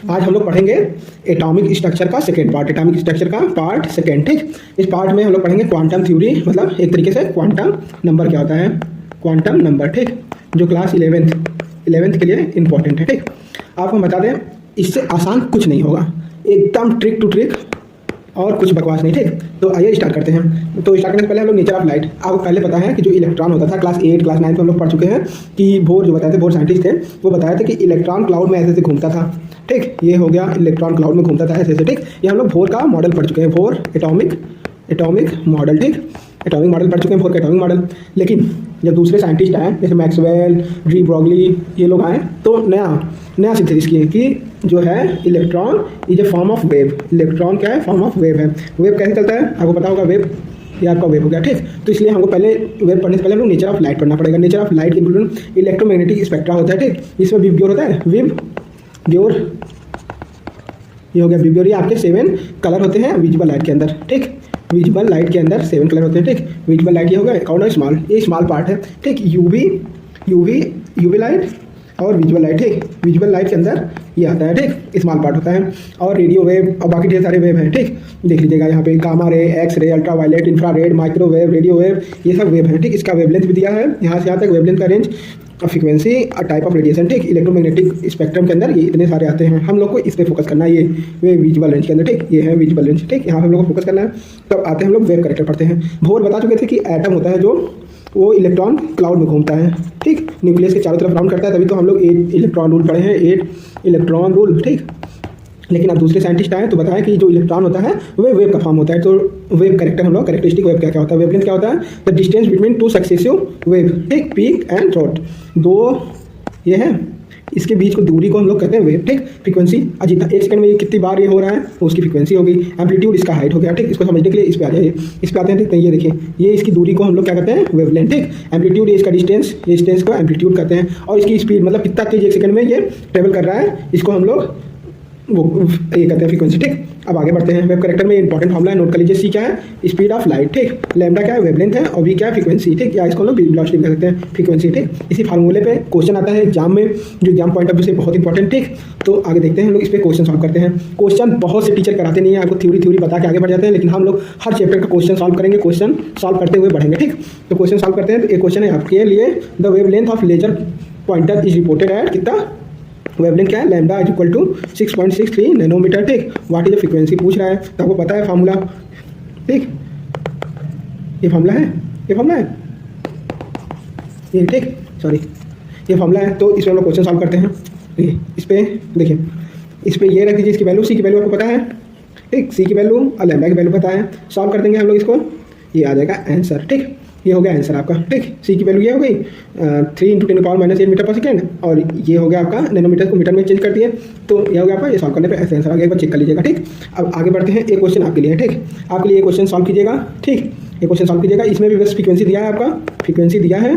आज हम लोग पढ़ेंगे एटॉमिक स्ट्रक्चर का सेकेंड पार्ट, एटॉमिक स्ट्रक्चर का पार्ट सेकेंड। ठीक, इस पार्ट में हम लोग पढ़ेंगे क्वांटम थ्योरी, मतलब एक तरीके से क्वांटम नंबर क्या होता है, क्वांटम नंबर। ठीक, जो क्लास 11th के लिए इंपॉर्टेंट है। ठीक, आपको बता दें इससे आसान कुछ नहीं होगा, एकदम ट्रिक टू ट्रिक और कुछ बकवास नहीं। ठीक, तो आइए स्टार्ट करते हैं। तो स्टार्ट करने से पहले हम लोग नेचर ऑफ लाइट, आपको पहले पता है कि जो इलेक्ट्रॉन होता था क्लास 8 क्लास 9 में हम लोग पढ़ चुके हैं कि बोर जो बताए थे, बोर साइंटिस्ट थे, वो बताया था कि इलेक्ट्रॉन क्लाउड में ऐसे ऐसे घूमता था। ठीक, ये हो गया इलेक्ट्रॉन क्लाउड में घूमता था ऐसे ऐसे। ठीक, ये हम लोग बोर का मॉडल पढ़ चुके हैं, बोर एटॉमिक मॉडल। ठीक, एटॉमिक मॉडल पढ़ चुके हैं, बोर का एटॉमिक मॉडल। लेकिन जब दूसरे साइंटिस्ट आए जैसे मैक्सवेल, डी ब्रॉगली, ये लोग आए तो नया सिंथेसिस किए कि जो है electron is a form of wave. Electron क्या है, फॉर्म ऑफ वेव है। वेव कैसे चलता है आपको पता होगा, वेव ये आपका वेव हो गया। ठीक, तो इसलिए हमको पहले वेव पढ़ने से पहले हम लोग नेचर ऑफ लाइट पढ़ना पड़ेगा। नेचर ऑफ लाइट के इंक्लूडिंग इलेक्ट्रोमैग्नेटिक स्पेक्ट्रा होता है। ठीक, इसमें विबग्योर होता है, विबग्योर, ये हो गया विबग्योर। ये आपके 7 कलर होते हैं विजिबल लाइट के अंदर। ठीक, विजिबल लाइट के अंदर 7 कलर होते हैं। ठीक, विजिबल लाइट ये होगा अकाउंट ऑफ स्मॉल, ये स्मॉल पार्ट है। ठीक, यूवी लाइट और विजुअल लाइट। ठीक, विजुअल लाइट के अंदर ये आता है। ठीक, स्मॉल पार्ट होता है। और रेडियो वेव और बाकी ढेर सारे वेव हैं। ठीक, देख लीजिएगा यहाँ पे gamma ray, X ray, ultra violet, infrared, microwave, radio wave, ये सब वेव हैं। ठीक, इसका वेवलेंथ भी दिया है, यहाँ से यहाँ तक वेवलेंथ का रेंज, फ्रीक्वेंसी और टाइप ऑफ रेडिएशन। ठीक, इलेक्ट्रोमैग्नेटिक स्पेक्ट्रम के अंदर ये इतने सारे आते हैं, हम लोग को इस पर फोकस करना है। ये विजुअल रेंज के अंदर। ठीक, ये है विजुअल रेंज। ठीक, यहाँ पे हम लोग को फोकस करना है। तब आते हैं हम लोग वेव करेक्टर पढ़ते हैं। भोर बता चुके थे कि एटम होता है जो वो इलेक्ट्रॉन क्लाउड में घूमता है। ठीक, न्यूक्लियस के चारों तरफ राउंड करता है, तभी तो हम लोग 8 इलेक्ट्रॉन रूल पढ़े हैं, 8 इलेक्ट्रॉन रूल। ठीक, लेकिन अब दूसरे साइंटिस्ट आए तो बताया कि जो इलेक्ट्रॉन होता है वह वेव का फॉर्म होता है। तो वेव करेक्टर हम लोग कैरेक्टरिस्टिक वेव क्या होता है, वेवलेंथ क्या होता है, the distance between 2 successive wave. ठीक, पीक एंड थ्रोट, दो ये है, इसके बीच को दूरी को हम लोग कहते हैं वेव। ठीक, फ्रीक्वेंसी जितना 1 सेकंड में ये कितनी बार ये हो रहा है तो उसकी फ्रीक्वेंसी होगी। एम्पलीट्यूड इसका हाइट हो गया। ठीक, इसको समझने के लिए इस पे आ जाइए, इस पे आते हैं। ठीक, तो ये देखिए, ये इसकी दूरी को हम लोग क्या कहते हैं, वेवलेंथ। ठीक, एम्पलीट्यूड ये इसका डिस्टेंस, ये डिस्टेंस को एम्पलीट्यूड कहते हैं। और इसकी स्पीड मतलब कितना तेज 1 सेकंड में ये ट्रेवल कर रहा है, इसको हम लोग वो ये कहते हैं फ्रीक्वेंसी। ठीक, अब आगे बढ़ते हैं। वेव करेक्टर में इंपॉर्टेंट फॉर्मूला है, नोट कर लीजिए। सी क्या है, स्पीड ऑफ लाइट। ठीक, लैम्डा क्या है, वेवलेंथ है, और वी क्या है, फ्रीक्वेंसी। ठीक, या इसको हम लोग वेलोसिटी कह सकते हैं, फ्रीक्वेंसी। ठीक, इसी फार्मूले पे क्वेश्चन आता है एग्जाम में, जो एग्जाम पॉइंट ऑफ व्यू से बहुत इंपॉर्टेंट। ठीक, तो आगे देखते हैं हम लोग इस पे क्वेश्चन सॉल्व करते हैं। क्वेश्चन बहुत से टीचर कराते नहीं है, आपको थ्योरी बता के आगे बढ़ जाते हैं, लेकिन हम लोग हर चैप्टर का क्वेश्चन सॉल्व करेंगे, क्वेश्चन सॉल्व करते हुए बढ़ेंगे। ठीक, तो क्वेश्चन सॉल्व करते हैं। तो एक क्वेश्चन है आपके लिए, the wavelength of laser pointer is reported at कितना, वेवलेंथ क्या है, lambda is equal to 6.63 nanometer. ठीक, व्हाट इज द फ्रीक्वेंसी पूछ रहा है, तो आपको पता है फार्मूला। ठीक, ये फार्मूला है, ये फार्मूला है ये। ठीक, सॉरी, ये फार्मूला है। तो इसमें हम लोग क्वेश्चन सॉल्व करते हैं। इस पे देखिए, इस पे ये रख दीजिए, इसकी वैल्यू, सी की वैल्यू आपको पता है। ठीक, सी की वैल्यू और लैम्डा की वैल्यू पता है, सॉल्व कर देंगे हम लोग इसको, ये आ जाएगा आंसर। ठीक, ये हो गया आंसर आपका। ठीक, सी की वैल्यू ये हो गई 3 × 10⁻⁸ मीटर पर सेकेंड, और ये हो गया आपका नैनोमीटर को मीटर में चेंज कर दिए, तो ये हो गया आपका। ये सॉल्व करने पे ऐसे आंसर आ गया, एक बार चेक कर लीजिएगा। ठीक, अब आगे बढ़ते हैं। एक क्वेश्चन आपके लिए है। ठीक, आपके लिए ये क्वेश्चन सॉल्व कीजिएगा। ठीक, ये क्वेश्चन सॉल्व कीजिएगा, इसमें भी बस फ्रीक्वेंसी दिया है, आपका फ्रीक्वेंसी दिया है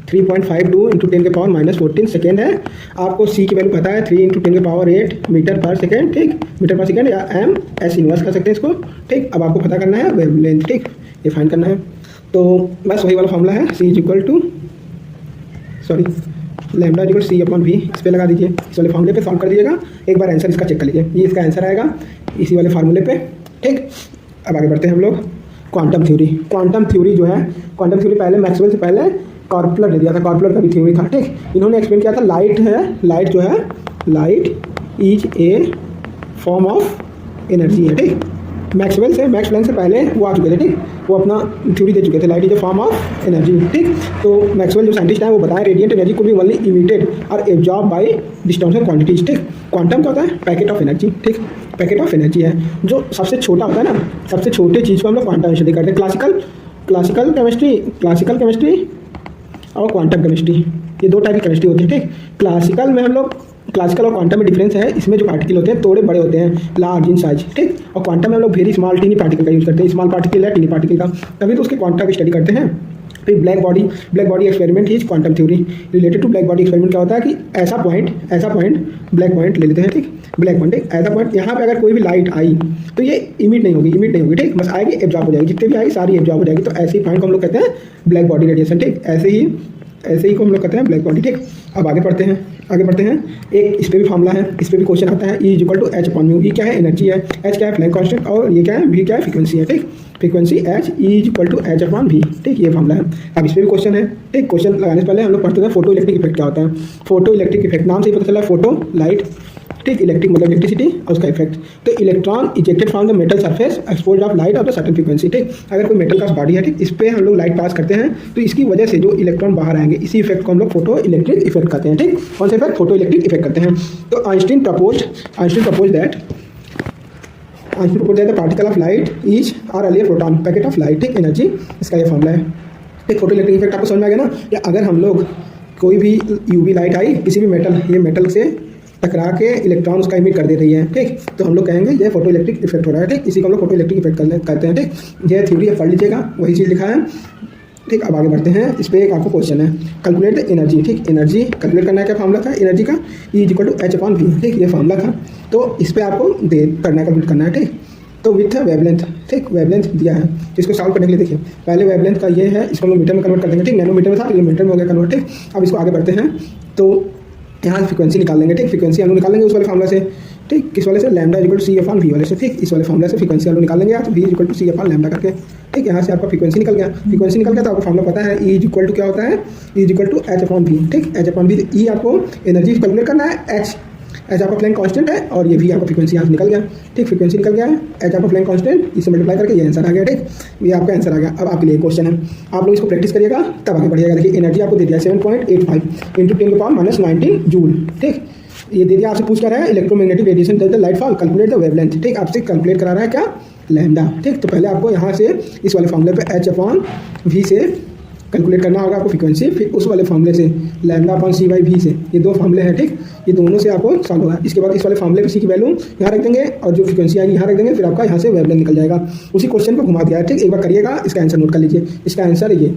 3.52 × 10⁻14 सेकेंड है। आपको सी की वैल्यू पता है 3 × 10⁸ मीटर पर सेकेंड। ठीक, मीटर पर सेकेंड, या एम एस इनवर्स कर सकते हैं इसको। ठीक, अब आपको पता करना है वेवलेंथ। ठीक, ये फाइंड करना है, तो बस वही वाला फॉर्मूला है, C is equal to, sorry, lambda equal C upon V, इस पे लगा दीजिए, इस वाले फार्मूले पे सॉल्व कर दीजिएगा। एक बार आंसर इसका चेक कर लीजिए, ये इसका आंसर आएगा इसी वाले फार्मूले पे। ठीक, अब आगे बढ़ते हैं हम लोग। क्वांटम थ्योरी, क्वांटम थ्योरी जो है, क्वांटम थ्योरी पहले मैक्सवेल से पहले कॉर्पलर ने दिया था, कॉर्पलर का भी थ्योरी था। ठीक, इन्होंने एक्सप्लेन किया था, लाइट है, लाइट जो है, light is a form of energy है। ठीक, मैक्सवेल से, मैक्स प्लैंक से पहले वो आ चुके थे। ठीक, वो अपना थ्योरी दे चुके थे, light is a form of energy. ठीक, तो मैक्सवेल जो साइंटिस्ट है वो बताए, रेडिएंट एनर्जी को भी ओनली इमिटेड और एब्जॉर्ब बाय डिस्टॉर्शन क्वांटिटीज। ठीक, क्वांटम क्या होता है, पैकेट ऑफ एनर्जी। ठीक, पैकेट ऑफ एनर्जी है, जो सबसे छोटा होता है ना, सबसे छोटे चीज़ को हम लोग क्वांटम स्टडी करते हैं। क्लासिकल केमिस्ट्री और क्वांटम केमिस्ट्री, ये 2 टाइप की केमिस्ट्री होती है। ठीक, क्लासिकल में हम लोग, क्लासिकल और क्वांटम में डिफरेंस है, इसमें जो पार्टिकल होते हैं थोड़े बड़े होते हैं, लार्ज इन साइज। ठीक, और क्वांटम में हम लोग वेरी स्मॉल टीनी पार्टिकल का यूज़ करते हैं, स्मॉल पार्टिकल है टीनी पार्टिकल का, तभी तो उसके क्वांटम की स्टडी करते हैं। फिर black body experiment is quantum theory. Related to black body experiment क्या होता है कि ऐसा पॉइंट ब्लैक पॉइंट ले लेते हैं। ठीक, ब्लैक पॉइंट, ऐसा पॉइंट, यहाँ पे अगर कोई भी लाइट आई तो ये इमिट नहीं होगी। ठीक, बस आएगी, एब्जॉर्ब हो जाएगी, जितने भी आएगी सारी एब्जॉर्ब हो जाएगी। तो ऐसे ही पॉइंट को हम लोग कहते हैं ब्लैक बॉडी रेडिएशन। ठीक, ऐसे ही ऐसे ही को हम लोग कहते हैं ब्लैक बॉडी। ठीक, अब आगे बढ़ते हैं। एक इस पर भी फार्मूला है, इस पर भी क्वेश्चन आता है। E equal to H upon mu. E क्या है? एनर्जी है। एच क्या है? Planck constant. और ये क्या है? वी क्या है? फ्रीक्वेंसी है। ठीक, frequency H E equal to H upon V. ठीक, ये फार्मूला है। अब इस पर भी क्वेश्चन है। ठीक, क्वेश्चन लगाने से पहले हम लोग पढ़ते हैं फोटो इलेक्ट्रिक इफेक्ट क्या होता है। फोटो इलेक्ट्रिक इफेक्ट नाम से ही पता चला है, फोटो लाइट। ठीक, इलेक्ट्रिक मतलब इलेक्ट्रिसिटी और उसका इफेक्ट। तो electron ejected from the metal surface expose of light of the certain frequency. ठीक, अगर कोई मेटल का बॉडी है, ठीक, इस पर हम लोग लाइट पास करते हैं तो इसकी वजह से जो इलेक्ट्रॉन बाहर आएंगे, इसी इफेक्ट को हम लोग फोटो इलेक्ट्रिक इफेक्ट कहते हैं। ठीक, कौन सा इफेक्ट? फोटो इलेक्ट्रिक इफेक्ट करते हैं। तो Einstein propose that the particle of light is are earlier proton packet of light. ठीक, एनर्जी, इसका ये फॉर्मूला है। ठीक, फोटो इलेक्ट्रिक इफेक्ट आपको समझ में आ गया ना? या अगर हम लोग कोई भी यूवी लाइट आई किसी भी मेटल, ये मेटल से टकरा के इलेक्ट्रॉन उसका इमिट कर दे रही है। ठीक, तो हम लोग कहेंगे ये फोटो इलेक्ट्रिक इफेक्ट हो रहा है। ठीक, इसी को हम लोग फोटो इलेक्ट्रिक इफेक्ट कहते हैं। ठीक, ये थ्योरी है, पढ़ लीजिएगा, वही चीज़ लिखा है। ठीक, अब आगे बढ़ते हैं। इस पर एक आपको क्वेश्चन है, कैलकुलेट द एनर्जी। ठीक, एनर्जी कैलकुलेट करना है। क्या फॉर्मूला था एनर्जी का? E equal to H upon V. ठीक, ये फॉर्मूला था। तो इस पर आपको करना है, कैलकुलेट करना है। ठीक, तो विथ वेवलेंथ। ठीक, वेवलेंथ दिया है, जिसको सॉल्व करने के लिए देखिए पहले वेवलेंथ का ये है, इसको हम लोग मीटर में कन्वर्ट कर देंगे। ठीक, नैनोमीटर में था तो ये मीटर में हो गया कन्वर्ट। ठीक, अब इसको आगे बढ़ते हैं तो यहाँ से फ्रीक्वेंसी निकाल लेंगे। ठीक, फ्रीक्वेंसी हम लोग निकालेंगे उस वाले फॉर्मूला से। ठीक, किस वाले से? Lambda equal to C upon V वाले से। ठीक, इस वाले फॉर्मूला से फ्रीक्वेंसी हम लोग निकालेंगे, तो V equal to C upon lambda करके। ठीक, यहाँ से आपका फ्रीक्वेंसी निकल गया। तो आपको फॉर्मूला पता है, ई इक्वल टू क्या होता है? E equal to H upon V. ठीक, एच अपॉन वी। ई आपको एनर्जी कैलकुलेट करना है, एच आपका फ्लैंक कांस्टेंट है, और ये भी आपका फ्रीक्वेंसी यहाँ से निकल गया। ठीक, फ्रीक्वेंसी निकल गया है, एच आपका फ्लैंक कांस्टेंट, इसे मल्टीप्लाई करके ये आंसर आ गया। ठीक, ये आपका आंसर आ गया। अब आपके लिए क्वेश्चन है, आप लोग इसको प्रैक्टिस करिएगा तब आगे बढ़िएगा। देखिए एनर्जी आपको दे दिया 7.85 इंटू 10 की पावर -19 जूल। ठीक, ये दे दिया। आपसे पूछ कर रहा है electromagnetic radiation does the light fall, calculate the wavelength. ठीक, आपसे कैलकुलेट करा रहा है क्या? लैम्डा। ठीक, तो पहले आपको यहाँ से इस वाले फॉर्मूले पे एच अपॉन वी से कैलकुलेट करना होगा आपको फ्रीक्वेंसी, फिर उस वाले फॉर्मूले से lambda upon C by V से। ये दो फॉर्मूले हैं। ठीक, ये दोनों से आपको सॉल्व होगा। इसके बाद इस वाले फॉर्मूले पे सी की वैल्यू यहाँ रख देंगे और जो फ्रीक्वेंसी आएगी यहाँ रख देंगे, फिर आपका यहाँ से वेवलेंथ निकल जाएगा। उसी क्वेश्चन को घुमा दिया है। ठीक, एक बार करिएगा, इसका आंसर नोट कर लीजिए। इसका आंसर ये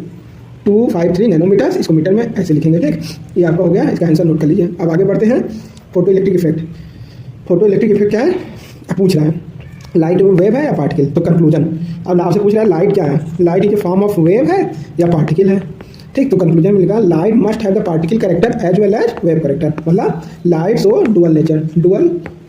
253 नैनोमीटर्स, इसको मीटर में ऐसे लिखेंगे। ठीक, ये आपका हो गया, इसका आंसर नोट कर लीजिए। अब आगे बढ़ते हैं। Photo electric effect. Photo electric effect क्या है पूछ रहा है? लाइट वेव है या पार्टिकल? तो कंक्लूजन, अब आपसे पूछ रहा है लाइट क्या है? Light is a form of wave है या पार्टिकल है? ठीक, तो कंक्लूजन में लिखा light must have the particle character as well as wave character. मतलब light so dual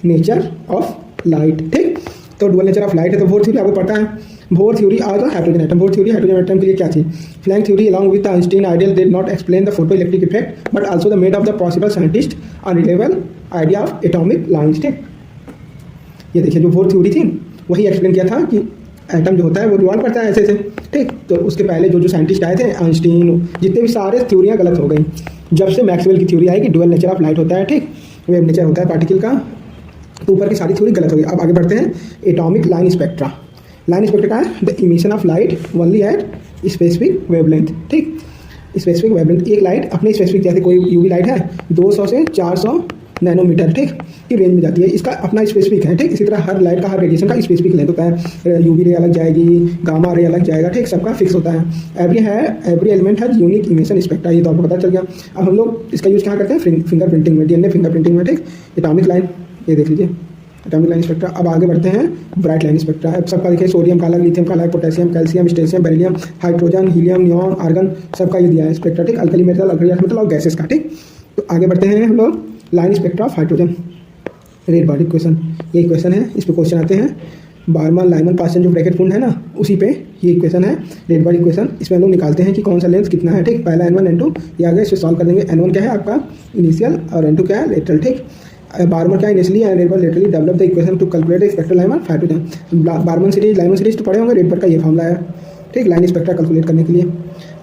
nature of light. ठीक, तो डुअल नेचर ऑफ लाइट है। तो बोर थ्योरी आपको पता है, बोर थ्योरी और hydrogen atom. Bohr theory hydrogen atom के लिए क्या थी? Planck theory along with the Einstein ideal did not explain the photo electric effect but also the made of the possible scientist unreliable idea of atomic lines. ठीक, ये देखिए जो bore theory थी वही एक्सप्लेन किया था कि एटम जो होता है वो रिवॉल्व करता है ऐसे से। ठीक, तो उसके पहले जो साइंटिस्ट आए थे, आइंस्टीन, जितने भी सारे थ्योरियाँ गलत हो गई। जब से मैक्सवेल की थ्योरी आई कि डुअल नेचर ऑफ लाइट होता है, ठीक, वेव नेचर होता है पार्टिकल का, तो ऊपर की सारी थ्योरी गलत हो गई। अब आगे बढ़ते हैं। Atomic line spectra. Line spectra का है the emission of light only at specific wavelength. ठीक, स्पेसिफिक वेवलेंथ, एक लाइट अपने स्पेसिफिक, जैसे कोई यूवी लाइट है 200 से 400 नैनोमीटर, ठीक, की रेंज में जाती है, इसका अपना स्पेसिफिक है। ठीक, इसी तरह हर लाइट का, हर रेडिएशन का स्पेसिफिक लेंथ होता है। यूवी रे अलग जाएगी, गामा रे अलग जाएगा। ठीक, सबका फिक्स होता है। एवरी एलिमेंट है यूनिक इमिशन स्पेक्ट्रा, ये तो आपको पता चल गया। अब हम लोग इसका यूज़ कहाँ करते हैं? फिंगरप्रिंटिंग में, डीएनए फिंगरप्रिंटिंग में। ठीक, एटॉमिक लाइन, ये देख लीजिए एटॉमिक लाइन स्पेक्ट्रा। अब आगे बढ़ते हैं ब्राइट लाइन स्पेक्ट्रा। अब सबका देखिए सोडियम का अलग, लिथियम का अलग, पोटेशियम, कैल्शियम, स्टेशियम, beryllium, hydrogen, helium, neon, argon, सबका ये दिया है स्पेक्ट्रा। ठीक, अल्कली मेटल, अल्कली मेटल और गैसेस का। ठीक, तो आगे बढ़ते हैं हम लोग line spectra of hydrogen. Rydberg question, ये क्वेश्चन है, इस पर क्वेश्चन आते हैं। बारमन लाइमन पासन जो ब्रैकेट फूड है ना, उसी पे ये क्वेश्चन है, रेड बॉडी क्वेश्चन। इसमें हम लोग निकालते हैं कि कौन सा लेंथ कितना है। ठीक, पहला N1 N2 ये आगे इसे सॉल्व कर देंगे। N1 क्या है आपका इनिशियल और N2 क्या है लेटरल। ठीक, बारमन क्या initially and Rydberg laterally develop the equation to calculate spectral line of hydrogen. Balmer series, Lyman series तो पढ़े होंगे, रेड बॉडी का ये फॉर्मूला है। ठीक, लाइन स्पेक्ट्रा कैलकुलेट करने के लिए।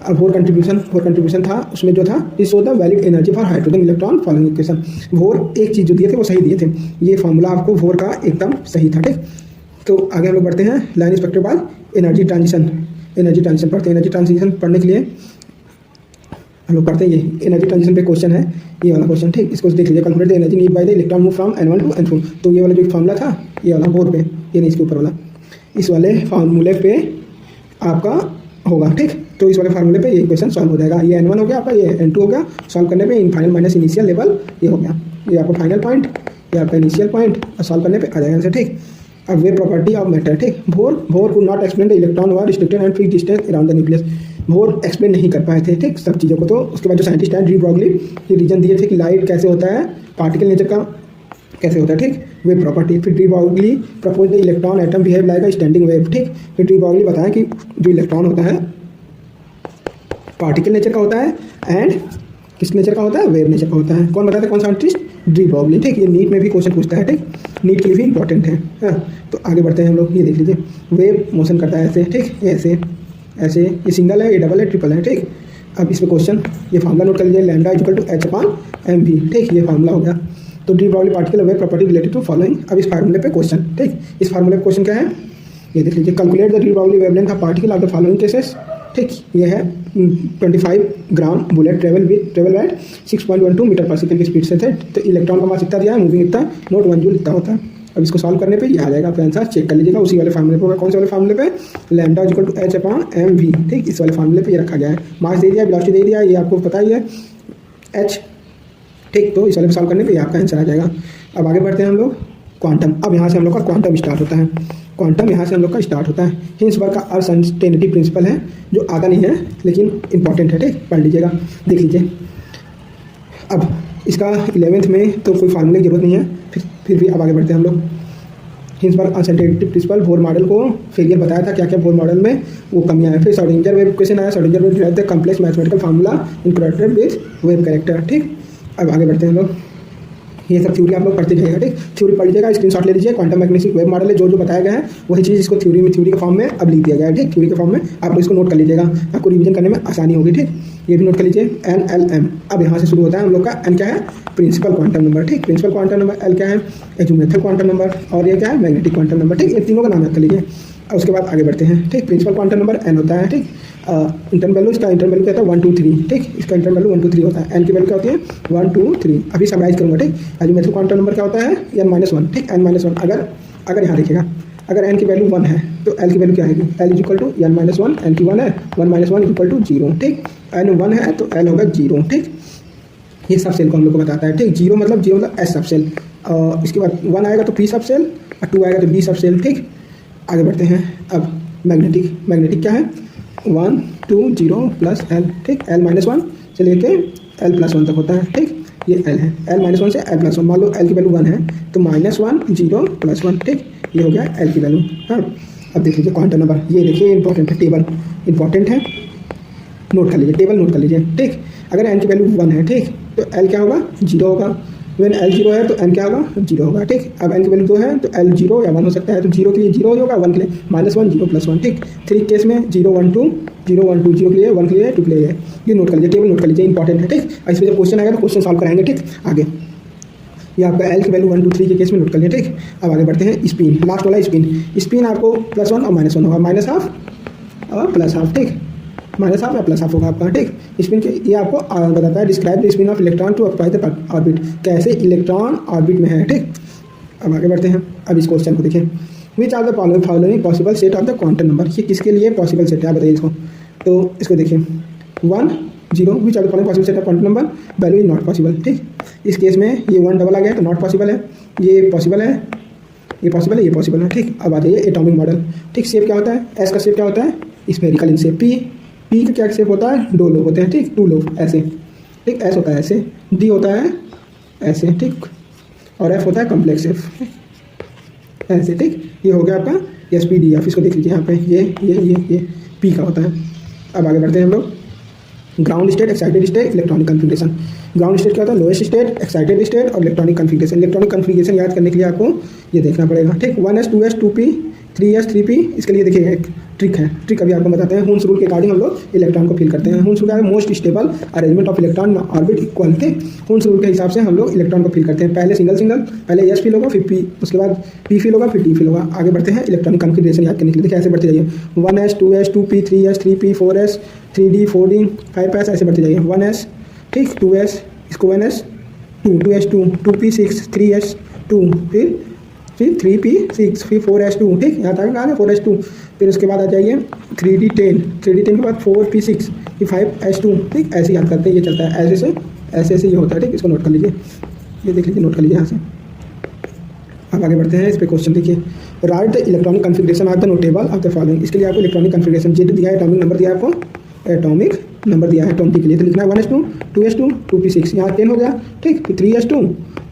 अब वोर कंट्रीब्यूशन था, उसमें जो था इस show the valid energy for hydrogen electron following equation. वोर एक चीज़ जो दिए थे वो सही दिए थे, ये फॉर्मूला आपको वोर का एकदम सही था। ठीक, तो आगे हम लोग बढ़ते हैं लाइन स्पेक्ट्रा के बाद एनर्जी ट्रांजिशन पढ़ते हैं। एनर्जी ट्रांजिशन पढ़ने के लिए हम लोग पढ़ते हैं ये एनर्जी ट्रांजिशन पे क्वेश्चन है, ये वाला क्वेश्चन। ठीक, इसको देख लीजिए। Calculate the energy need by the electron move from N1 to N2। तो ये वाला जो फॉर्मूला था ये वाला वोर पे, ये नहीं इसके ऊपर वाला, इस वाले फार्मूले पे आपका होगा। ठीक, तो इस वाले फार्मूले पे ये इक्वेशन सॉल्व हो जाएगा। ये N1 हो गया आपका, ये N2 हो गया। सॉल्व करने पे in final minus initial level ये हो गया, ये आपका फाइनल पॉइंट, ये आपका इनिशियल पॉइंट, और सॉल्व करने पे आ जाएगा आंसर। ठीक, अब वे प्रॉपर्टी ऑफ मैटर। ठीक, भोर could not explain the electron were restricted and fixed distance around the nucleus. वो एक्सप्लेन नहीं कर पाए थे, ठीक, सब चीज़ों को। तो उसके बाद जो साइंटिस्ट हैं डी ब्रॉगली, ये रीजन दिए थे कि लाइट कैसे होता है, पार्टिकल नेचर का कैसे होता है, ठीक, वेव प्रॉपर्टी। फिर de Broglie propose the electron atom behave like a standing wave, ठीक। फिर डी ब्रॉगली बताया कि जो इलेक्ट्रॉन होता है पार्टिकल नेचर का होता है एंड किस नेचर का होता है, वेव नेचर का होता है। कौन बताता है, कौन साइंटिस्ट, डी ब्रॉगली, ठीक। ये नीट में भी क्वेश्चन पूछता है, ठीक, नीट के लिए भी इंपॉर्टेंट है। हाँ, तो आगे बढ़ते हैं हम लोग। ये देख लीजिए, वेव मोशन करता है ऐसे, ठीक, ऐसे ऐसे, ये सिंगल है, ये डबल है, ट्रिपल है, ठीक। अब इस पे क्वेश्चन, ये फार्मूला नोट कर लीजिए, lambda equal to H upon M V, ठीक, ये फार्मूला हो गया। तो de Broglie particle wave property related to following. अब इस फार्मूले पे क्वेश्चन, ठीक, इस फार्मूले पे क्वेश्चन क्या है, ये देख लीजिए, calculate the de Broglie wavelength of particle of the following cases, ठीक। ये है 25 ग्राम बुलेट ट्रेवल एट 6.12 मीटर पर सेकंड की स्पीड से थे। तो इलेक्ट्रॉन का मास इतना दिया है, मूविंग इतना, नोट 1 जूल इतना होता है। अब इसको सॉल्व करने पे ये आ जाएगा, आपका आंसर चेक कर लीजिएगा उसी वाले फार्मूले पे। कौन से वाले फार्मूले पे, lambda equal to H upon M V, ठीक, इस वाले फार्मूले पे ये रखा गया है। मास दे दिया, वेलोसिटी दे दिया, ये आपको पता ही है एच, ठीक। तो इस वाले पे सॉल्व करने पे ये आपका आंसर आ जाएगा। अब आगे बढ़ते हैं हम लोग, क्वांटम। अब यहाँ से हम लोग का क्वांटम स्टार्ट होता है, क्वांटम यहाँ से हम लोग का स्टार्ट होता है। हिंसबर्ग का अनसर्टेनिटी प्रिंसिपल है, जो आता नहीं है लेकिन इंपॉर्टेंट है, ठीक, पढ़ लीजिएगा, देख लीजिए। अब इसका 11th में तो कोई फार्मूले की जरूरत नहीं है, फिर भी अब आगे बढ़ते हैं हम लोग। Hinsberg uncertainty principle, Bohr model को फेलियर बताया था, क्या क्या बोर मॉडल में वो कमियां हैं। फिर श्रोडिंगर वेव क्वेश्चन आया, Schrodinger wave derive the complex mathematical formula incorporated with wave character, ठीक। अब आगे बढ़ते हैं हम लोग, ये सब थ्योरी आप लोग पढ़ते जाइएगा, ठीक, थ्योरी पढ़ लीजिएगा, स्क्रीनशॉट ले लीजिए। क्वांटम मैकेनिक्स वेव मॉडल है, जो जो बताया गया है वही चीज़ इसको थ्योरी के फॉर्म में अब लिख दिया गया है, ठीक, थ्योरी के फॉर्म में आप लोग इसको नोट कर लीजिएगा, आपको रिवीजन करने में आसानी होगी, ठीक। ये भी नोट कर लीजिए, NLM। अब यहाँ से शुरू होता है हम लोग का, एन क्या है, प्रिंसिपल क्वांटम नंबर, ठीक, प्रिंसिपल क्वांटम नंबर। एल क्या है, एजुमेथल क्वांटम नंबर, और ये क्या है, मैग्नेटिक क्वांटम नंबर, ठीक। ये तीनों का नाम याद कर लीजिए। और उसके बाद आगे बढ़ते हैं, ठीक। प्रिंसिपल क्वांटम नंबर एन होता है, ठीक। इंटरनल वैल्यू, इसका इंटरनल वैल्यू क्या होता है, 1 2 3, ठीक, इसका इंटरनल वैल्यू 1 2 3 होता है। एन की वैल्यू क्या होती है, 1 2 3। अभी समराइज करूँगा, ठीक। एजुमेथल क्वांटम नंबर क्या होता है, n-1, ठीक, n-1। अगर यहाँ देखिएगा, अगर n की वैल्यू 1 है तो l की वैल्यू क्या आएगी, l is equal to n-1, n की 1 है, 1 - 1 इज इक्वल टू 0, ठीक। n 1 है तो l होगा 0, ठीक। ये सब सेल को हम लोग को बताता है, ठीक। 0 मतलब S सब सेल, और इसके बाद 1 आएगा तो P सब सेल, और 2 आएगा तो D सब सेल, ठीक। आगे बढ़ते हैं। अब मैग्नेटिक क्या है, 1 2 0 प्लस l, ठीक, l-1 से लेके l+1 तक होता है, ठीक। ये l है, l-1 से l+1। मान लो l की वैल्यू 1 है तो -1 0 +1, ठीक, ये हो गया l की वैल्यू। हाँ, अब देख लीजिए क्वांटम नंबर, ये देखिए इंपॉर्टेंट है, टेबल इंपॉर्टेंट है, नोट कर लीजिए, टेबल नोट कर लीजिए, ठीक। अगर n की वैल्यू 1 है, ठीक, तो l क्या होगा, 0 होगा। वेन l 0 है तो n क्या होगा, 0 होगा, ठीक। अब n की वैल्यू 2 है तो l 0 या 1 हो सकता है, तो 0 के लिए 0 होगा, 1 के लिए -1 0 +1, ठीक। 3 केस में 0 1 2 0 1 2, 0 के लिए 1 के लिए 2 के लिए, ये नोट कर लीजिए, टेबल नोट कर लीजिए, इंपॉर्टेंट है, ठीक। इस पर जब क्वेश्चन आएगा तो क्वेश्चन सॉल्व कराएंगे, ठीक। आगे ये आपका l की वैल्यू 1 2 3 के केस में नोट कर लिया, ठीक। अब आगे बढ़ते हैं, स्पिन, लास्ट वाला स्पिन आपको +1 और -1 होगा, -1/2 और +1/2, ठीक, -1/2 या +1/2 होगा आपका, ठीक। स्पिन के ये आपको बताता है, describe the spin of electron to occupy the orbit, कैसे इलेक्ट्रॉन ऑर्बिट में है, ठीक। अब आगे बढ़ते हैं, अब इस क्वेश्चन को देखिए, which are the following possible set of the quantum number, ये किसके लिए पॉसिबल सेट है, आप बताइए इसको। तो इसको देखिए, 1 0, which are the following possible set of quantum number, value is not possible, ठीक। इस केस में ये 1 डबल आ गया तो नॉट पॉसिबल है, ये पॉसिबल है, ये पॉसिबल है, ये पॉसिबल है, ठीक। अब आ जाइए एटॉमिक मॉडल, ठीक। शेप क्या होता है, एस का शेप क्या होता है, स्फेरिकल इन शेप। पी का क्या शेप होता है, 2 लोब होते हैं, ठीक, 2 लोब ऐसे, ठीक। एस होता है ऐसे, डी होता है ऐसे, ठीक, और एफ होता है कॉम्प्लेक्स शेप ऐसे, ठीक। ये हो गया आपका SPDF, इसको देख लीजिए यहाँ पे, ये पी का होता है। अब आगे बढ़ते हैं हम लोग, ground state, excited state, electronic configuration. Ground state क्या होता है, लोएस्ट स्टेट, एक्साइटेड स्टेट और इलेक्ट्रॉनिक कन्फिग्रेशन। इलेक्ट्रॉनिक कन्फिग्रेशन याद करने के लिए आपको ये देखना पड़ेगा, ठीक। 1s 2s 2p 3s 3p, इसके लिए देखिए एक ट्रिक है, ट्रिक अभी आपको बताते हैं। हुन्स रूल के अकॉर्डिंग हम लोग इलेक्ट्रॉन को फिल करते हैं। हुन्स रूल का most stable arrangement of electron orbit equal, ठीक। हुन्स रूल के हिसाब से हम लोग इलेक्ट्रॉन को फिल करते हैं, पहले सिंगल, पहले S फिल होगा, फिर P, उसके बाद P फिल होगा, फिर D फिल होगा। आगे बढ़ते हैं, इलेक्ट्रॉनिक कन्फिग्रेशन याद करने के लिए देखिए ऐसे बढ़ते जाइए, 1s 2s 2p 3s 3p 4s 3d 4d 5s, ऐसे बढ़ते जाइए, 1s, ठीक, 2s, इसको 1s 2s 2 2p 6 3s 2, फिर 3p 6, फिर 4s 2, ठीक। यहाँ तक आ गया 4s 2, फिर उसके बाद आ जाइए 3d 10 के बाद 4p 6, फिर 5s 2, ठीक। ऐसे याद करते हैं, ये चलता है ऐसे ये होता है, ठीक। इसको नोट कर लीजिए, ये देख लीजिए, नोट कर लीजिए यहाँ से। अब आगे बढ़ते हैं, इस पे क्वेश्चन देखिए, right the electronic configuration of the notable of the following. इसके लिए आपको इलेक्ट्रॉनिक कन्फिग्रेशन जेड दिया है, एटॉमिक नंबर दिया है आपको, एटॉमिक नंबर दिया है 20 के लिए, तो लिखना है 1s2 2s2 2p6, यहाँ 10 हो गया, ठीक, फिर 3s2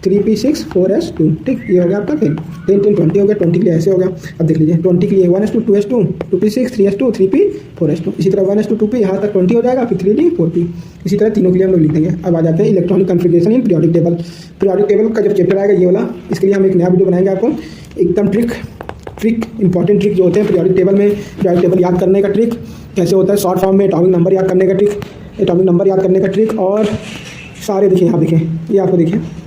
3p6 4s2, ठीक, ये हो गया आपका, फिर 10 10 20 हो गया, 20 के लिए ऐसे हो गया। अब देख लीजिए 20 के लिए 1s2 2s2 2p6 3s2 3p 4s2, इसी तरह 1s2 2p यहाँ तक 20 हो जाएगा, फिर 3d 4p, इसी तरह तीनों के लिए हम लोग लिख देंगे। अब आ जाते हैं electronic configuration in periodic table. Periodic table का जब चैप्टर आएगा ये वाला, इसके लिए हम एक नया वीडियो बनाएंगे आपको, एकदम ट्रिक इंपॉर्टेंट ट्रिक जो होते हैं पीरियोडिक टेबल में, पीरियोडिक टेबल याद करने का ट्रिक कैसे होता है, शॉर्ट फॉर्म में एटॉमिक नंबर याद करने का ट्रिक, एटॉमिक नंबर याद करने का ट्रिक, और सारे देखिए यहाँ देखें, ये आपको देखिए